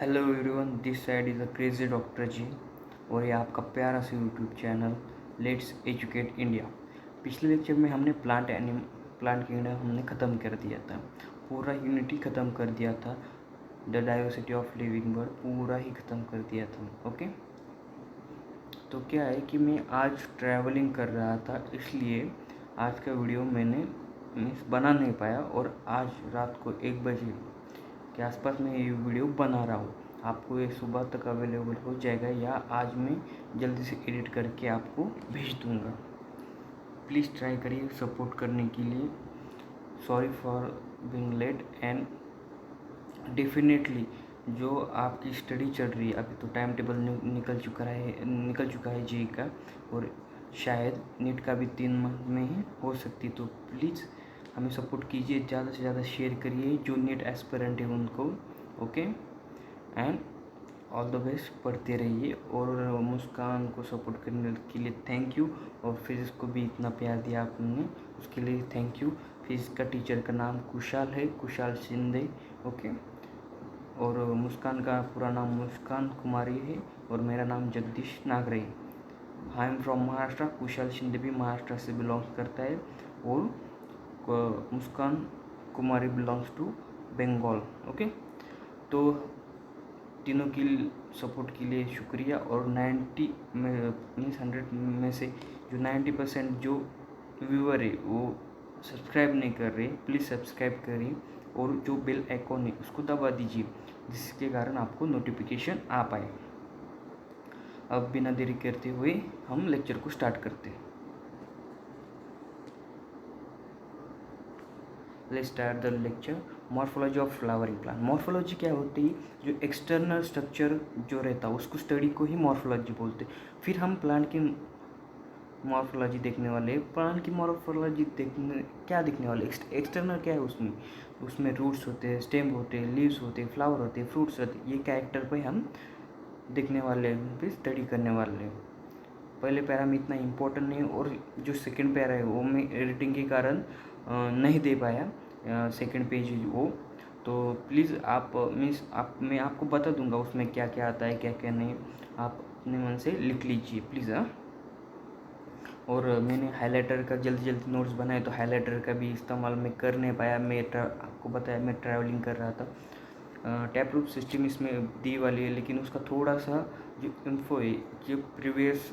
Hello everyone, this side is a crazy doctor ji और ये आपका प्यारा सा YouTube channel let's educate India. पिछले लेक्चर में हमने प्लांट किंगडम हमने ख़त्म कर दिया था, पूरा यूनिटी ख़त्म कर दिया था, the diversity of living word पूरा ही ख़त्म कर दिया था। ओके, तो क्या है कि मैं आज ट्रैवलिंग कर रहा था, इसलिए आज का वीडियो मैंने बना नहीं पाया और आज रात को 1 बजे के आसपास मैं ये वीडियो बना रहा हूँ। आपको ये सुबह तक अवेलेबल हो जाएगा या आज मैं जल्दी से एडिट करके आपको भेज दूँगा। प्लीज़ ट्राई करिए सपोर्ट करने के लिए। Sorry for being late and definitely जो आपकी स्टडी चल रही है, अभी तो टाइम टेबल निकल चुका है जेईई का और शायद नीट का भी 3 मंथ में ही हो सकती, तो प्लीज़ हमें सपोर्ट कीजिए, ज़्यादा से ज़्यादा शेयर करिए जो नीट एस्पिरेंट है उनको। Okay, and all the best, पढ़ते रहिए। और मुस्कान को सपोर्ट करने के लिए थैंक यू, और फिजिक्स को भी इतना प्यार दिया आपने उसके लिए थैंक यू। फिजिक्स का टीचर का नाम कुशाल है, कुशाल शिंदे। ओके, और मुस्कान का पूरा नाम मुस्कान कुमारी है और मेरा नाम Jagdish Nagre. I am from Maharashtra, Kushal Shinde भी महाराष्ट्र से बिलोंग्स करता है और Muskan Kumari belongs to Bengal. Okay, तो तीनों की सपोर्ट के लिए शुक्रिया। और 90 में 100 में से जो 90% जो व्यूअर है वो सब्सक्राइब नहीं कर रहे, प्लीज़ सब्सक्राइब करिए और जो बेल आइकॉन है उसको दबा दीजिए, जिसके कारण आपको नोटिफिकेशन आ पाए। अब बिना देरी करते हुए हम लेक्चर को स्टार्ट करते हैं। Let's start the lecture. Morphology of flowering plant. Morphology क्या होती है? जो एक्सटर्नल स्ट्रक्चर जो रहता है उसको स्टडी को ही मॉर्फोलॉजी बोलते हैं। फिर हम प्लांट की मॉर्फोलॉजी देखने वाले। प्लांट की मॉर्फोलॉजी क्या देखने वाले? एक्सटर्नल क्या है उसमें? उसमें रूट्स होते हैं, स्टेम होते हैं, लीव्स होते हैं, फ्लावर होते हैं, फ्रूट्स होते हैं। ये कैरेक्टर पे हम देखने वाले हैं, फिर स्टडी करने वाले हैं। पहले पैरा में इतना इम्पोर्टेंट नहीं, और जो सेकंड पैरा है वो मैं एडिटिंग के कारण नहीं दे पाया, सेकंड पेज वो, तो प्लीज़ मैं आपको बता दूंगा उसमें क्या क्या आता है क्या क्या नहीं, आप अपने मन से लिख लीजिए प्लीज़। और मैंने हाइलाइटर का जल्दी नोट्स बनाए, तो हाइलाइटर का भी इस्तेमाल मैं कर नहीं पाया। आपको बताया मैं ट्रैवलिंग कर रहा था। टैप रूट सिस्टम इसमें दी वाली है, लेकिन उसका थोड़ा सा जो इन्फो है, जो प्रीवियस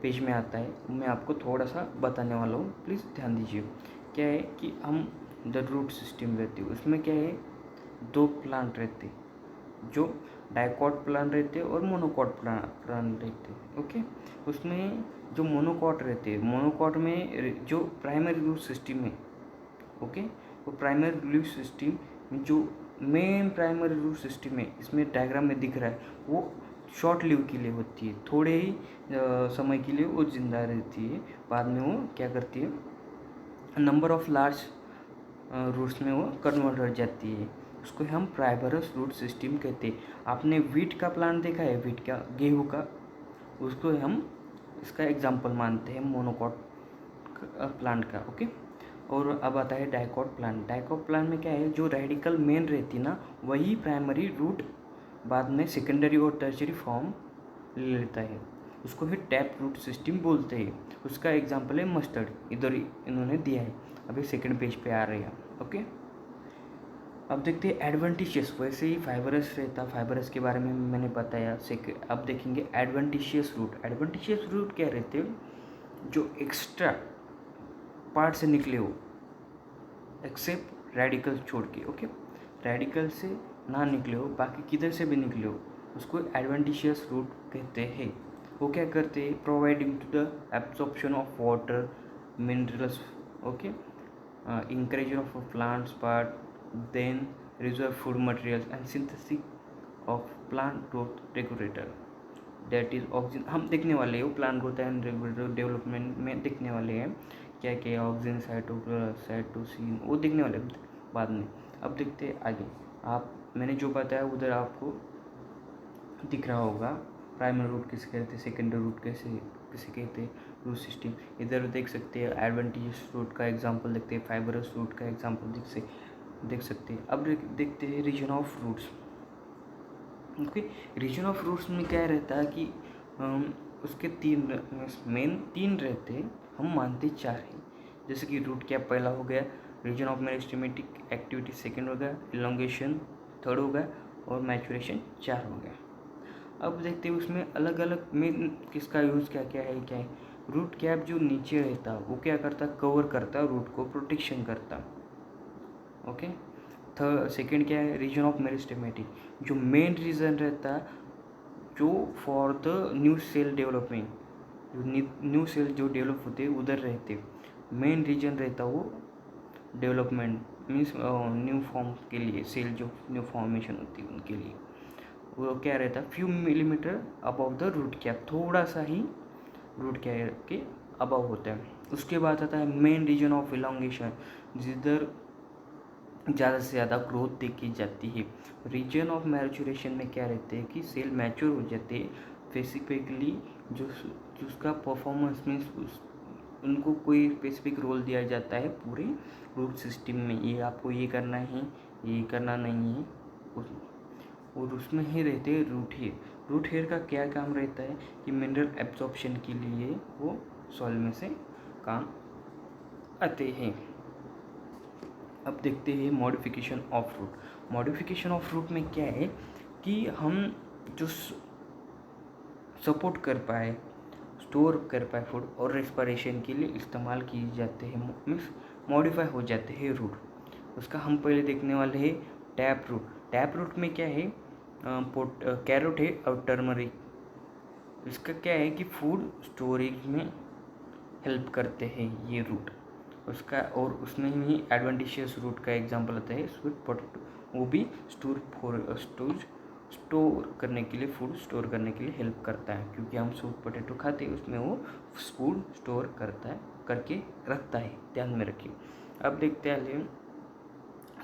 पेज में आता है, मैं आपको थोड़ा सा बताने वाला हूँ, प्लीज़ ध्यान दीजिए। क्या है कि हम द रूट सिस्टम रहती है, उसमें क्या है, 2 प्लांट रहते, जो डाइकॉट प्लांट रहते और मोनोकॉट प्लांट रहते। ओके, उसमें जो मोनोकॉट रहते हैं, मोनोकॉट में जो प्राइमरी रूट सिस्टम है, ओके, वो प्राइमरी रूट सिस्टम में जो मेन प्राइमरी रूट सिस्टम है, इसमें डायग्राम में दिख रहा है, वो शॉर्ट लिव के लिए होती है, थोड़े ही समय के लिए वो जिंदा रहती है, बाद में वो क्या करती है, नंबर ऑफ लार्ज रूट्स में वो कन्वर्ट हो जाती है। उसको हम प्राइमरस रूट सिस्टम कहते हैं। आपने वीट का प्लांट देखा है, वीट का, गेहूँ का, उसको हम इसका एग्जाम्पल मानते हैं मोनोकॉट प्लांट का। ओके, और अब आता है डाइकॉट प्लांट। डाइकॉट प्लांट में क्या है, जो रेडिकल मेन रहती ना, वही प्राइमरी रूट बाद में सेकेंडरी और टर्शरी फॉर्म ले लेता है, उसको ही टैप रूट सिस्टम बोलते हैं। उसका एग्जाम्पल है मस्टर्ड, इधर इन्होंने दिया है, अभी सेकेंड पेज पे आ रहे हैं। ओके, अब देखते हैं एडवेंटिशियस। वैसे ही फाइबरस रहता, फाइबरस के बारे में मैंने बताया। अब देखेंगे एडवेंटिशियस रूट। एडवेंटिशियस रूट क्या रहते हैं, जो एक्स्ट्रा पार्ट से निकले हो, एक्सेप्ट रेडिकल छोड़ के। ओके, रेडिकल से ना निकले हो, बाकी किधर से भी निकले हो, उसको एडवेंटिशियस रूट कहते हैं। वो क्या करते हैं, providing to the absorption of water, minerals, okay, encouragement of plants part, then reserve food materials and synthesis of plant growth regulator, that is oxygen. हम देखने वाले हैं वो प्लांट ग्रोथ एंड डेवलपमेंट में देखने वाले हैं क्या क्या ऑक्सीजन, साइटोसिन, वो देखने वाले बाद में। अब देखते हैं आगे। मैंने जो बताया उधर आपको दिख रहा होगा, प्राइमरी रूट किसे कहते हैं, सेकेंडरी रूट किसे कहते हैं, रूट सिस्टम। इधर देख सकते हैं एडवेंटिशियस रूट का एग्जांपल देखते हैं, फाइबरस रूट का एग्जांपल देख सकते, देख सकते हैं। अब देखते हैं region of roots. Okay, region of roots में क्या रहता है कि उसके मेन तीन रहते हैं, हम मानते 4 हैं। जैसे कि रूट क्या पहला हो गया, region of meristematic activity second हो गया, इलोंगेशन थर्ड हो गया और मैचुरेशन 4 हो गया। अब देखते हैं उसमें अलग अलग में किसका यूज़ क्या क्या है। रूट कैप जो नीचे रहता वो क्या करता, कवर करता, रूट को प्रोटेक्शन करता। ओके, थर्ड सेकंड क्या है, रीजन ऑफ मेरिस्टेमेटिक, जो मेन रीजन रहता जो for the new cell development, जो न्यू सेल जो डेवलप होते उधर रहते, मेन रीजन रहता वो डेवलपमेंट मीन्स न्यू फॉर्म के लिए, सेल जो न्यू फॉर्मेशन होती है उनके लिए वो क्या रहता है, few millimetre above the root cap, थोड़ा सा ही रूट कैप के अबव होता है। उसके बाद आता है मेन रीजन ऑफ इलोंगेशन, जिधर ज़्यादा से ज़्यादा ग्रोथ देखी जाती है। रीजन ऑफ मैचुरेशन में क्या रहते हैं कि सेल मैच्योर हो जाते हैं, स्पेसिफिकली जो उसका परफॉर्मेंस मीन्स उनको कोई स्पेसिफिक रोल दिया जाता है पूरे रूट सिस्टम में, ये आपको ये करना है, ये करना नहीं है, और उसमें ही रहते हैं रूट हेयर। रूट हेयर का क्या काम रहता है कि मिनरल एब्जॉर्प्शन के लिए वो सॉइल में से काम आते हैं। अब देखते हैं modification of root. Modification of root में क्या है कि हम जो सपोर्ट कर पाए, स्टोर कर पाए फूड और रेस्पिरेशन के लिए इस्तेमाल किए जाते हैं, मीन्स मॉडिफाई हो जाते हैं रूट। उसका हम पहले देखने वाले हैं टैप रूट। टैप रूट में क्या है, कैरोट है और टर्मरिक। इसका क्या है कि फूड स्टोरेज में हेल्प करते हैं ये रूट उसका, और उसमें ही एडवेंटिशियस रूट का एग्जांपल आता है स्वीट पोटैटो, वो भी स्टोर करने के लिए, फूड स्टोर करने के लिए हेल्प करता है, क्योंकि हम स्वीट पोटैटो खाते हैं उसमें वो फूड स्टोर करता है, करके रखता है, ध्यान में रखिए। अब देखते हैं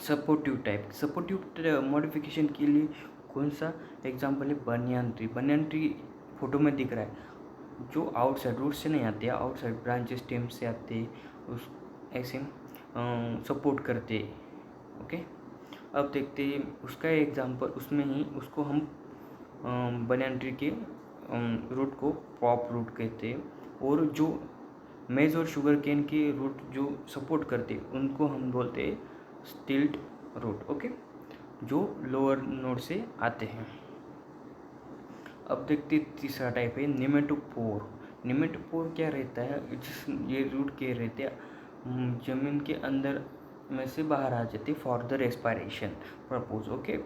सपोर्टिव टाइप। सपोर्टिव मॉडिफिकेशन के लिए कौन सा एग्जांपल है, banyan tree. Banyan tree photo में दिख रहा है, जो आउटसाइड रूट से नहीं आते, आउटसाइड ब्रांचेस स्टेम से आते, उस ऐसे सपोर्ट करते। ओके, अब देखते हैं उसका एग्जांपल, उसमें ही उसको हम बनियान ट्री के रूट को पॉप रूट कहते हैं, और जो मेज और शुगर केन के रूट जो सपोर्ट करते उनको हम बोलते हैं स्टिल्ट रूट। ओके, जो लोअर नोड से आते हैं। अब देखते तीसरा टाइप है निमेटोपोर। निमेटोपोर क्या रहता है, ये रूट के रहते हैं जमीन के अंदर में से बाहर आ जाते for the respiration purpose. Okay,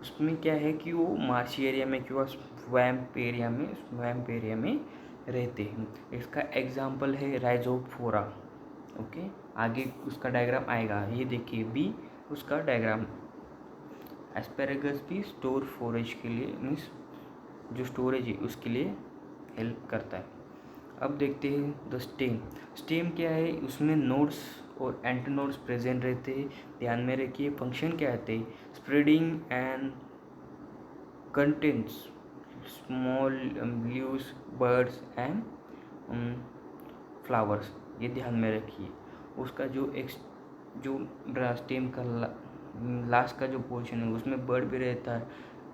उसमें क्या है कि वो मार्शी एरिया में कि स्वैम्प एरिया में रहते हैं। इसका एग्जाम्पल है राइजोफोरा। ओके, आगे उसका डायग्राम आएगा, ये देखिए बी उसका डायग्राम। एस्पेरेगस भी स्टोर फोरेज के लिए मीन्स जो स्टोरेज है उसके लिए हेल्प करता है। अब देखते हैं द स्टेम। स्टेम क्या है, उसमें नोड्स और एंटीनोड्स प्रेजेंट रहते हैं, ध्यान में रखिए। फंक्शन क्या आते हैं, spreading and contents small leaves, birds and flowers, ये ध्यान में रखिए। उसका जो स्टेम का लास्ट का जो पोर्शन है उसमें बर्ड भी रहता है,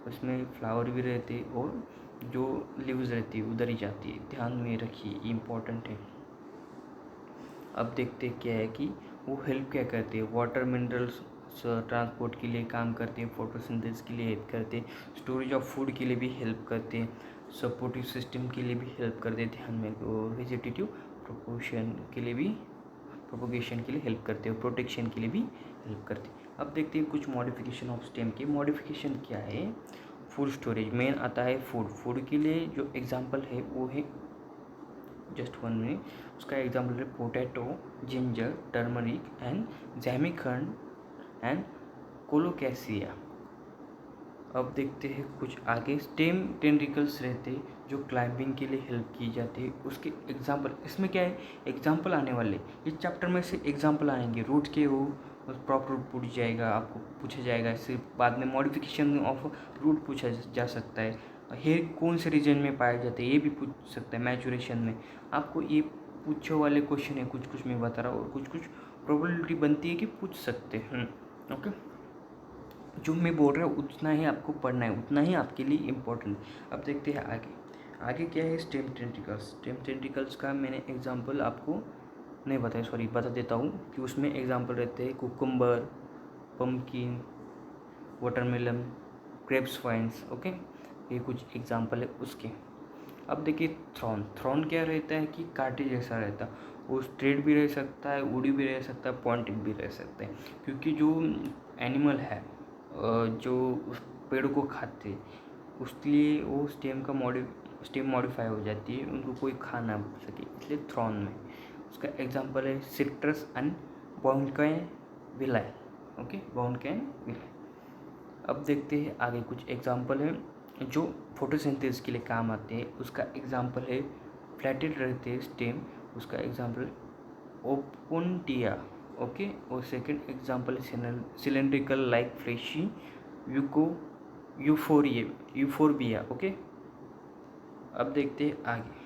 उसमें फ्लावर भी रहते हैं, और जो लीव्स रहती है उधर ही जाती है, ध्यान में रखिए, इम्पोर्टेंट है। अब देखते हैं क्या है कि वो हेल्प क्या करते हैं, वाटर मिनरल्स ट्रांसपोर्ट के लिए काम करते हैं, फोटोसिंथेसिस के लिए हेल्प करते हैं, स्टोरेज ऑफ फूड के लिए भी हेल्प करते हैं, सपोर्टिव सिस्टम के लिए भी हेल्प करते हैं, ध्यान में, वेजिटेटिव प्रोपोगेशन के लिए हेल्प करते हैं, प्रोटेक्शन के लिए भी हेल्प करते हैं। अब देखते हैं कुछ मॉडिफिकेशन ऑफ स्टेम की। मॉडिफिकेशन क्या है, फूड स्टोरेज मेन आता है। फूड के लिए जो एग्जांपल है वो है जस्ट 1 मिनट, उसका एग्जांपल है पोटैटो, जिंजर, टर्मरिक एंड जैमिकन एंड कोलोकैसिया। अब देखते हैं कुछ आगे स्टेम टेंड्रिकल्स रहते जो क्लाइंबिंग के लिए हेल्प की जाती है, उसके एग्जांपल इसमें क्या है, एग्जांपल आने वाले इस चैप्टर में से एग्जांपल आएंगे। रूट के वो प्रॉपर रूट पूछ जाएगा, आपको पूछा जाएगा, इससे बाद में मॉडिफिकेशन ऑफ रूट पूछा जा सकता है। हेयर कौन से रीजन में पाया जाता है ये भी पूछ सकता है। मैचुरेशन में आपको ये पूछो वाले क्वेश्चन है, कुछ कुछ मैं बता रहा हूँ, और कुछ कुछ प्रोबेबिलिटी बनती है कि पूछ सकते हैं। ओके, जो मैं बोल रहा हूँ उतना ही आपको पढ़ना है, उतना ही आपके लिए इम्पोर्टेंट। अब देखते हैं आगे। आगे क्या है, स्टेम टेंटिकल्स। स्टेम टेंटिकल्स का मैंने एग्जांपल आपको नहीं बताया, सॉरी बता देता हूँ कि उसमें एग्जांपल रहते हैं cucumber, pumpkin, watermelon, grapes vines. Okay, ये कुछ एग्जांपल है उसके। अब देखिए थ्रॉन। थ्रॉन क्या रहता है कि कांटे जैसा रहता है, वो स्ट्रेट भी रह सकता है, उड़ी भी रह सकता है, पॉइंटेड भी रह सकता है, क्योंकि जो एनिमल है जो उस पेड़ को खाते उसके लिए वो स्टेम मॉडिफाई हो जाती है, उनको कोई खा ना सके, इसलिए थ्रॉन में। उसका एग्जांपल है citrus and bougainvillea. Okay, bougainvillea. अब देखते हैं आगे कुछ एग्जांपल है जो फोटोसिंथेसिस के लिए काम आते हैं। उसका एग्जांपल है फ्लैटेड रहते हैं स्टेम, उसका एग्जांपल ओपुनटिया। ओके, और second example cylindrical like fleshy euphorbia. Okay, अब देखते हैं आगे।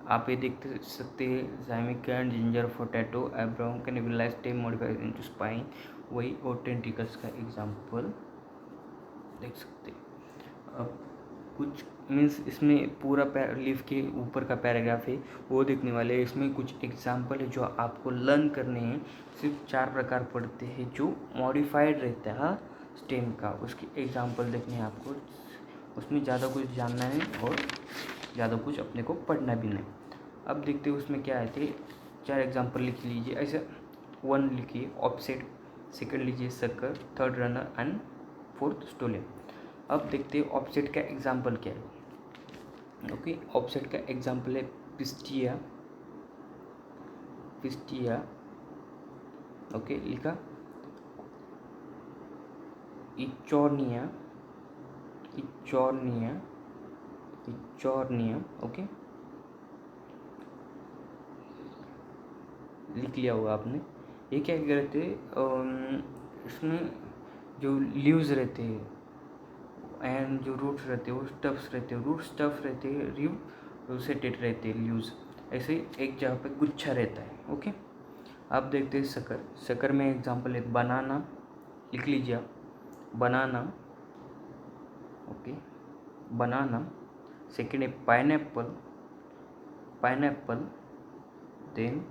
आप ये देख सकते हैं ज़ाइमिका and ginger potato bougainvillea stem modified into spine, वही और टेंटिकल्स का एग्जांपल देख सकते हैं। अब कुछ मीन्स इसमें पूरा लीफ के ऊपर का पैराग्राफ है वो देखने वाले हैं। इसमें कुछ एग्जांपल है जो आपको लर्न करने हैं। सिर्फ 4 प्रकार पढ़ते हैं जो मॉडिफाइड रहता है स्टेम का, उसके एग्जांपल देखने हैं आपको। उसमें ज़्यादा कुछ जानना है और ज़्यादा कुछ अपने को पढ़ना भी नहीं। अब देखते हैं उसमें क्या आते हैं। 4 एग्जांपल लिख लीजिए ऐसे। 1 लिखिए ऑफसेट, सेकंड लीजिए सर्कर, थर्ड रनर एंड फोर्थ स्टोले। अब देखते हैं ऑफसेट का एग्जांपल क्या है। ओके, ऑफसेट का एग्जांपल है पिस्टिया। ओके, लिखा। इचोर्निया। ओके, लिख लिया होगा आपने। ये क्या कहते हैं, इसमें जो लीव्स रहते हैं एंड जो रूट्स रहते हैं वो स्टफ्स रहते हैं, रूट स्टफ रहते हैं, लीव रोसेटेड रहते हैं लीव्स, ऐसे एक जगह पे गुच्छा रहता है। ओके, आप देखते हैं शक्कर। शक्कर में एग्जांपल है बनाना, लिख लीजिए आप, बनाना। ओके, बनाना। सेकेंड है पाइनएप्पल, देन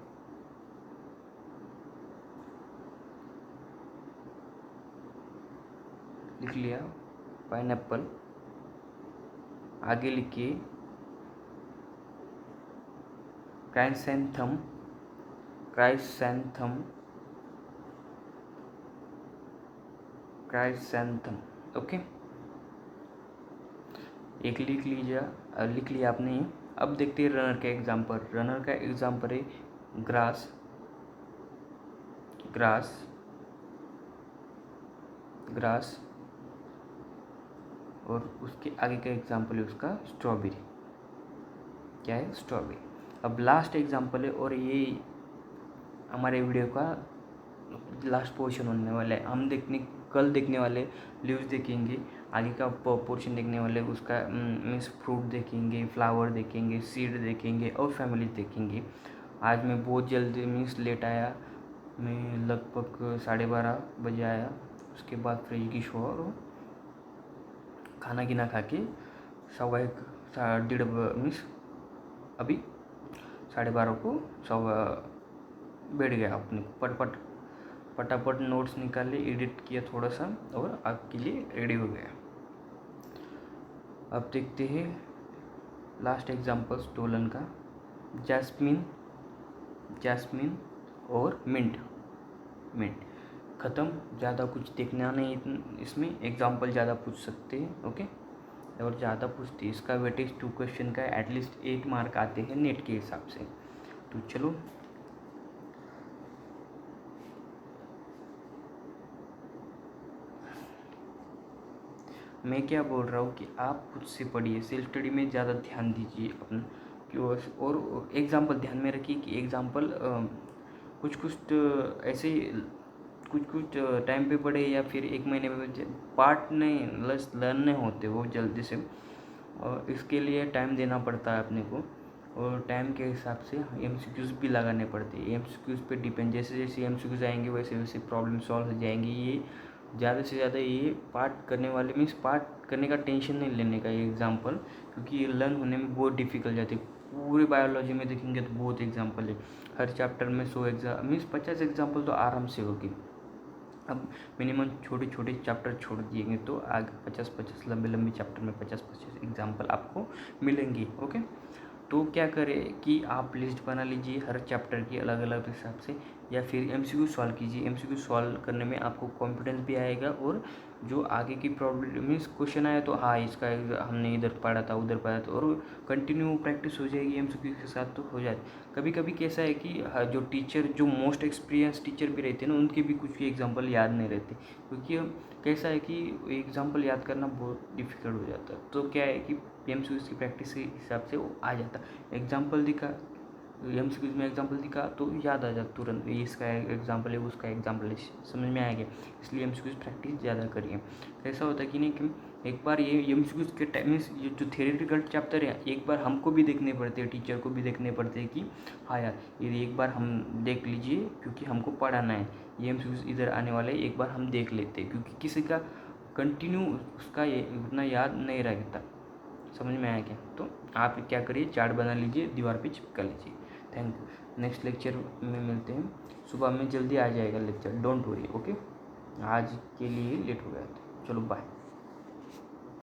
लिख लिया पाइनएप्पल। आगे लिखिए क्राइसैंथम। ओके, एक लिख लिया आपने। अब देखते हैं रनर का एग्जांपल। रनर का एग्जांपल है ग्रास, और उसके आगे का एग्जांपल है उसका स्ट्रॉबेरी। क्या है, स्ट्रॉबेरी। अब लास्ट एग्जांपल है और ये हमारे वीडियो का लास्ट पोर्शन होने वाला है। हम कल देखने वाले लीव्स देखेंगे, आगे का पोर्शन देखने वाले उसका मीन्स फ्रूट देखेंगे, फ्लावर देखेंगे, सीड देखेंगे और फैमिली देखेंगे। आज मैं बहुत जल्दी मीन्स लेट आया, मैं लगभग 12:30 बजे आया। उसके बाद फ्रिज की शो और खाना खा के 1:15 मीन्स अभी 12:30 को बैठ गया अपने फटाफट नोट्स निकाले, एडिट किया थोड़ा सा और आपके लिए रेडी हो गया। अब देखते हैं लास्ट एग्जांपल स्टोलन का। जैस्मिन और मिंट। ख़त्म, ज़्यादा कुछ देखना नहीं इसमें। एग्जांपल ज़्यादा पूछ सकते हैं। ओके, और ज़्यादा पूछते इसका वेटेज 2 क्वेश्चन का एटलीस्ट 8 मार्क आते हैं नेट के हिसाब से। तो चलो, मैं क्या बोल रहा हूँ कि आप खुद से पढ़िए, सेल्फ स्टडी में ज़्यादा ध्यान दीजिए अपना क्यों। और एग्जांपल ध्यान में रखिए कि एग्जांपल कुछ ऐसे कुछ टाइम पे पढ़े या फिर 1 महीने में पार्ट नहीं लर्न नहीं होते वो जल्दी से, और इसके लिए टाइम देना पड़ता है अपने को। और टाइम के हिसाब से एमसीक्यूज़ भी लगाने पड़ते हैं। एमसीक्यूज़ पे डिपेंड, जैसे जैसे एमसीक्यूज़ आएंगे वैसे वैसे प्रॉब्लम सॉल्व हो जाएंगी। ये ज़्यादा से ज़्यादा ये पार्ट करने वाले मीन्स पार्ट करने का टेंशन नहीं लेने का ये एग्जाम्पल, क्योंकि ये लर्न होने में बहुत डिफिकल्ट जाती है। पूरे बायोलॉजी में देखेंगे तो बहुत एग्जाम्पल है, हर चैप्टर में 100 मीन्स 50 एग्जाम्पल तो आराम से होगी। अब मिनिमम छोटे छोटे चैप्टर छोड़ दिएंगे तो आगे 50 लंबे लंबे चैप्टर में 50 एग्जाम्पल आपको मिलेंगे। ओके, तो क्या करें कि आप लिस्ट बना लीजिए हर चैप्टर की अलग अलग हिसाब से, या फिर एमसीक्यू सॉल्व कीजिए। एमसीक्यू सॉल्व करने में आपको कॉन्फिडेंस भी आएगा, और जो आगे की प्रॉब्लम मीन्स क्वेश्चन आया तो हाँ इसका हमने इधर पढ़ा था उधर पढ़ा था, और कंटिन्यू प्रैक्टिस हो जाएगी एमसीक्यू के साथ तो हो जाए। कभी कभी कैसा है कि जो टीचर जो मोस्ट एक्सपीरियंस टीचर भी रहते हैं ना, उनके भी कुछ भी एग्जाम्पल याद नहीं रहते, क्योंकि कैसा है कि एग्जाम्पल याद करना बहुत डिफिकल्ट हो जाता है। तो क्या है कि एमसीक्यूज़ की प्रैक्टिस के हिसाब से वो आ जाता। एग्जाम्पल दिखा एमसीक्यूज़ में एग्जाम्पल दिखा तो याद आ जाता तुरंत, ये इसका एग्जाम्पल है उसका एग्जाम्पल है, समझ में आ गया। इसलिए एमसीक्यूज़ प्रैक्टिस ज़्यादा करिए। कैसा होता है कि नहीं कि एक बार ये एमसीक्यूज़ के टाइम में ये जो थ्योरेटिकल चैप्टर है एक बार हमको भी देखने पड़ते हैं, टीचर को भी देखने पड़ते हैं कि हाँ यार ये एक बार हम देख लीजिए क्योंकि हमको पढ़ाना है, ये एमसीक्यूज़ इधर आने वाले एक बार हम देख लेते हैं, क्योंकि किसी का कंटिन्यू उसका ये उतना याद नहीं रहता। समझ में आया क्या? तो आप क्या करिए, चार्ट बना लीजिए, दीवार पे चिपका लीजिए। Thank you. नेक्स्ट लेक्चर में मिलते हैं, सुबह में जल्दी आ जाएगा लेक्चर, डोंट वरी। ओके, आज के लिए लेट हो गया था, चलो बाय।